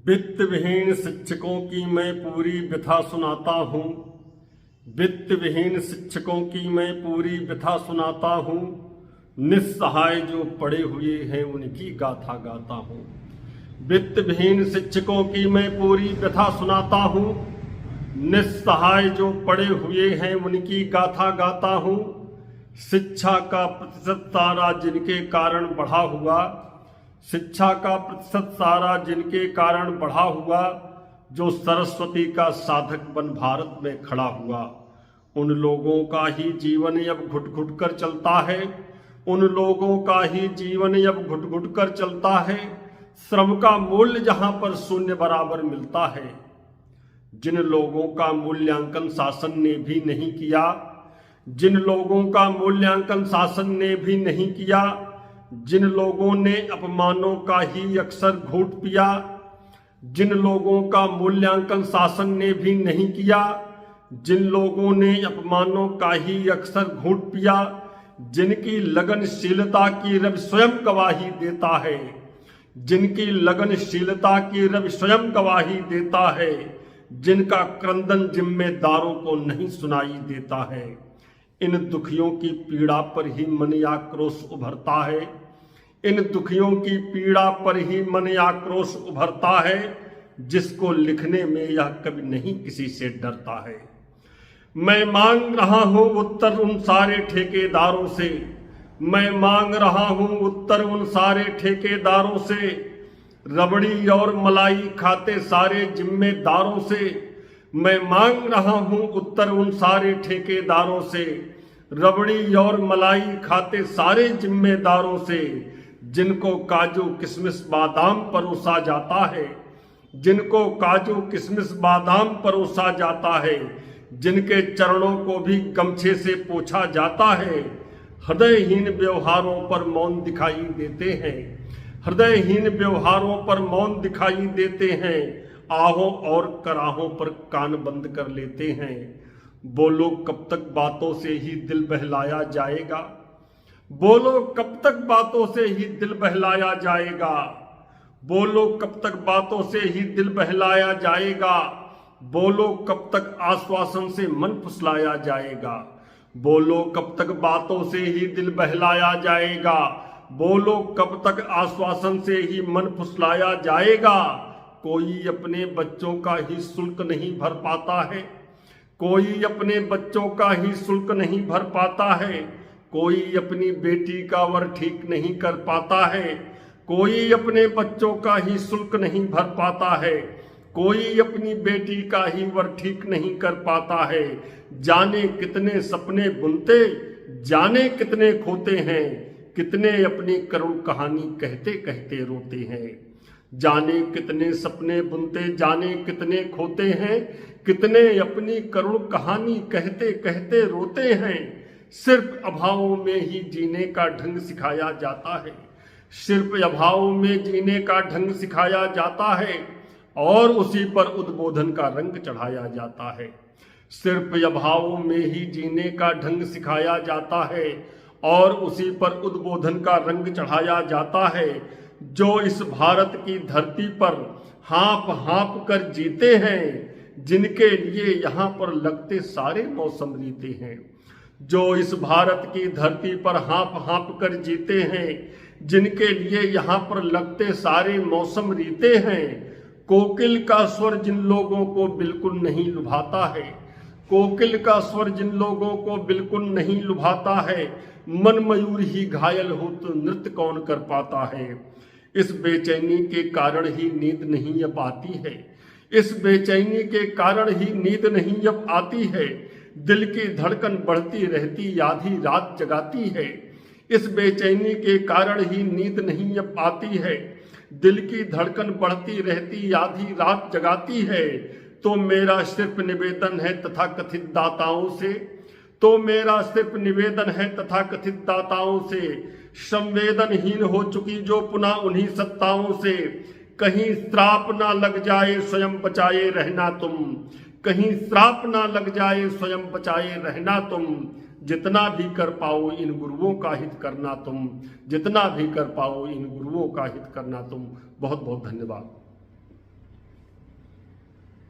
वित्त विहीन शिक्षकों की मैं पूरी व्यथा सुनाता हूँ। वित्त विहीन शिक्षकों की मैं पूरी व्यथा सुनाता हूँ। निस्सहाय जो पड़े हुए हैं उनकी गाथा गाता हूँ। वित्त विहीन शिक्षकों की मैं पूरी व्यथा सुनाता हूँ। निस्सहाय जो पड़े हुए हैं उनकी गाथा गाता हूँ। शिक्षा का प्रतिशत सारा जिनके कारण बढ़ा हुआ, शिक्षा का प्रतिशत सारा जिनके कारण बढ़ा हुआ, जो सरस्वती का साधक बन भारत में खड़ा हुआ, उन लोगों का ही जीवन अब घुट घुट कर चलता है। उन लोगों का ही जीवन अब घुट घुट कर चलता है। श्रम का मूल्य जहां पर शून्य बराबर मिलता है। जिन लोगों का मूल्यांकन शासन ने भी नहीं किया, जिन लोगों का मूल्यांकन शासन ने भी नहीं किया, जिन लोगों ने अपमानों का ही अक्सर घूंट पिया, जिन लोगों का मूल्यांकन शासन ने भी नहीं किया, जिन लोगों ने अपमानों का ही अक्सर घूंट पिया, जिनकी लगनशीलता की रब स्वयं गवाही देता है, जिनकी लगनशीलता की रब स्वयं गवाही देता है, जिनका क्रंदन जिम्मेदारों को नहीं सुनाई देता है। इन दुखियों की पीड़ा पर ही मन आक्रोश उभरता है। इन दुखियों की पीड़ा पर ही मन आक्रोश उभरता है। जिसको लिखने में यह कभी नहीं किसी से डरता है। मैं मांग रहा हूं उत्तर उन सारे ठेकेदारों से, मैं मांग रहा हूं उत्तर उन सारे ठेकेदारों से, रबड़ी और मलाई खाते सारे जिम्मेदारों से। मैं मांग रहा हूं उत्तर उन सारे ठेकेदारों से, रबड़ी और मलाई खाते सारे जिम्मेदारों से, जिनको काजू किशमिश बादाम परोसा जाता है, जिनको काजू किशमिश बादाम परोसा जाता है, जिनके चरणों को भी गमछे से पोंछा जाता है। हृदयहीन व्यवहारों पर मौन दिखाई देते हैं, हृदयहीन व्यवहारों पर मौन दिखाई देते हैं, आहों और कराहों पर कान बंद कर लेते हैं। बोलो कब तक बातों से ही दिल बहलाया जाएगा, बोलो कब तक बातों से ही दिल बहलाया जाएगा, बोलो कब तक बातों से ही दिल बहलाया जाएगा, बोलो कब तक आश्वासन से मन फुसलाया जाएगा, बोलो कब तक बातों से ही दिल बहलाया जाएगा, बोलो कब तक आश्वासन से ही मन फुसलाया जाएगा। कोई अपने बच्चों का ही शुल्क नहीं भर पाता है, कोई अपने बच्चों का ही शुल्क नहीं भर पाता है, कोई अपनी बेटी का वर ठीक नहीं कर पाता है, कोई अपने बच्चों का ही शुल्क नहीं भर पाता है, कोई अपनी बेटी का ही वर ठीक नहीं कर पाता है। जाने कितने सपने बुनते, जाने कितने खोते हैं, कितने अपनी करुण कहानी कहते कहते रोते हैं। जाने कितने सपने बुनते, जाने कितने खोते हैं, कितने अपनी करुण कहानी कहते कहते रोते हैं। सिर्फ अभावों में ही जीने का ढंग सिखाया जाता है, सिर्फ अभावों में जीने का ढंग सिखाया जाता है, और उसी पर उद्बोधन का रंग चढ़ाया जाता है। सिर्फ अभावों में ही जीने का ढंग सिखाया जाता है, और उसी पर उद्बोधन का रंग चढ़ाया जाता है। जो इस भारत की धरती पर हाँप हाँप कर जीते हैं, जिनके लिए यहाँ पर लगते सारे मौसम रीते हैं, जो इस भारत की धरती पर हाँप हाँप कर जीते हैं, जिनके लिए यहाँ पर लगते सारे मौसम रीते हैं। कोकिल का स्वर जिन लोगों को बिल्कुल नहीं लुभाता है, कोकिल का स्वर जिन लोगों को बिल्कुल नहीं लुभाता है, मन मयूर ही घायल हो तो नृत्य कौन कर पाता है। इस बेचैनी के कारण ही नींद नहीं अब आती है, इस बेचैनी के कारण ही नींद नहीं अब आती है। दिल की धड़कन बढ़ती रहती आधी रात जगाती है, इस बेचैनी के कारण ही नींद नहीं अब आती है। दिल की धड़कन बढ़ती रहती आधी रात जगाती है। तो मेरा सिर्फ निवेदन है तथाकथित दाताओं से, तो मेरा सिर्फ निवेदन है तथाकथित दाताओं से, संवेदनहीन हो चुकी जो पुनः उन्हीं सत्ताओं से। कहीं श्राप ना लग जाए स्वयं बचाए रहना तुम, कहीं श्राप ना लग जाए स्वयं बचाए रहना तुम। जितना भी कर पाओ इन गुरुओं का हित करना तुम, जितना भी कर पाओ इन गुरुओं का हित करना तुम। बहुत बहुत धन्यवाद।